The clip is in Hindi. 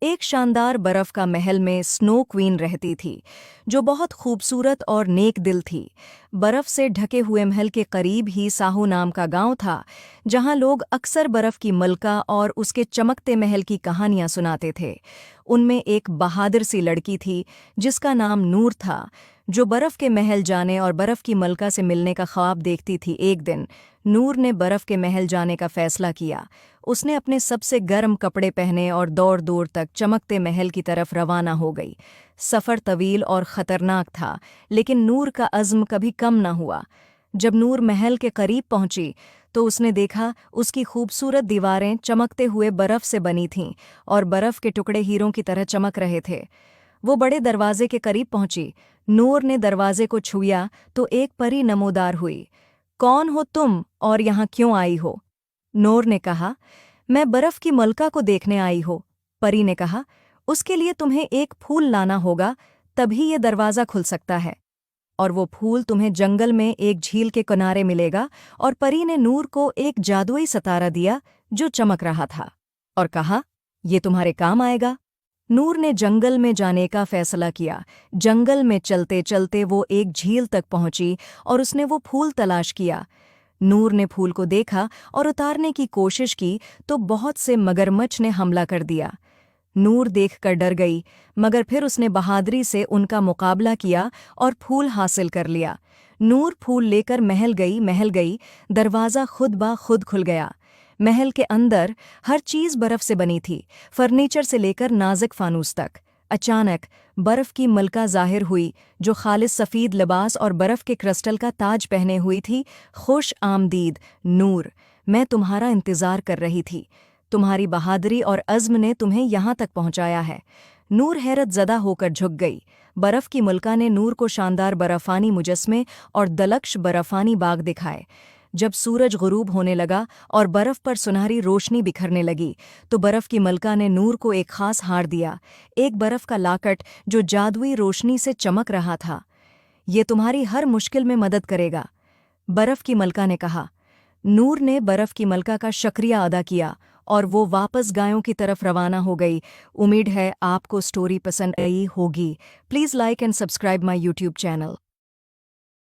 एक शानदार बर्फ का महल में स्नो क्वीन रहती थी, जो बहुत खूबसूरत और नेक दिल थी। बर्फ से ढके हुए महल के करीब ही साहू नाम का गांव था, जहां लोग अक्सर बर्फ की मलका और उसके चमकते महल की कहानियां सुनाते थे। उनमें एक बहादुर सी लड़की थी, जिसका नाम नूर था, जो बर्फ के महल जाने और बर्फ की मलका से मिलने का ख्वाब देखती थी। एक दिन नूर ने बर्फ के महल जाने का फैसला किया। उसने अपने सबसे गर्म कपड़े पहने और दौड़ दूर तक चमकते महल की तरफ रवाना हो गई। सफ़र तवील और ख़तरनाक था, लेकिन नूर का अज़्म कभी कम न हुआ। जब नूर महल के करीब पहुंची, तो उसने देखा उसकी खूबसूरत दीवारें चमकते हुए बर्फ से बनी थीं और बर्फ के टुकड़े हीरों की तरह चमक रहे थे। वो बड़े दरवाजे के करीब पहुंची। नूर ने दरवाजे को छुआ तो एक परी नमोदार हुई। कौन हो तुम और यहाँ क्यों आई हो? नूर ने कहा, मैं बर्फ की मलका को देखने आई हो। परी ने कहा, उसके लिए तुम्हें एक फूल लाना होगा, तभी ये दरवाज़ा खुल सकता है। और वो फूल तुम्हें जंगल में एक झील के किनारे मिलेगा। और परी ने नूर को एक जादुई सितारा दिया, जो चमक रहा था, और कहा, ये तुम्हारे काम आएगा। नूर ने जंगल में जाने का फैसला किया। जंगल में चलते चलते वो एक झील तक पहुंची और उसने वो फूल तलाश किया। नूर ने फूल को देखा और उतारने की कोशिश की, तो बहुत से मगरमच्छ ने हमला कर दिया। नूर देखकर डर गई, मगर फिर उसने बहादुरी से उनका मुकाबला किया और फूल हासिल कर लिया। नूर फूल लेकर महल गई। दरवाज़ा खुद ब खुद खुल गया। महल के अंदर हर चीज़ बर्फ से बनी थी, फर्नीचर से लेकर नाजुक फानूस तक। अचानक बर्फ की मलका जाहिर हुई, जो खालिस सफ़ीद लिबास और बर्फ के क्रिस्टल का ताज पहने हुई थी। खुश आमदीद नूर, मैं तुम्हारा इंतज़ार कर रही थी। तुम्हारी बहादुरी और अज़्म ने तुम्हें यहाँ तक पहुँचाया है। नूर हैरत ज़दा होकर झुक गई। बर्फ की मलका ने नूर को शानदार बर्फ़ानी मुजस्मे और दलक्श बर्फ़ानी बाग दिखाए। जब सूरज गुरूब होने लगा और बर्फ पर सुनहरी रोशनी बिखरने लगी, तो बर्फ की मलका ने नूर को एक खास हार दिया, एक बर्फ का लाकट जो जादुई रोशनी से चमक रहा था। ये तुम्हारी हर मुश्किल में मदद करेगा, बर्फ की मलका ने कहा। नूर ने बर्फ की मलका का शुक्रिया अदा किया और वो वापस गायों की तरफ रवाना हो गई। उम्मीद है आपको स्टोरी पसंद आई होगी। Please like and subscribe my YouTube channel.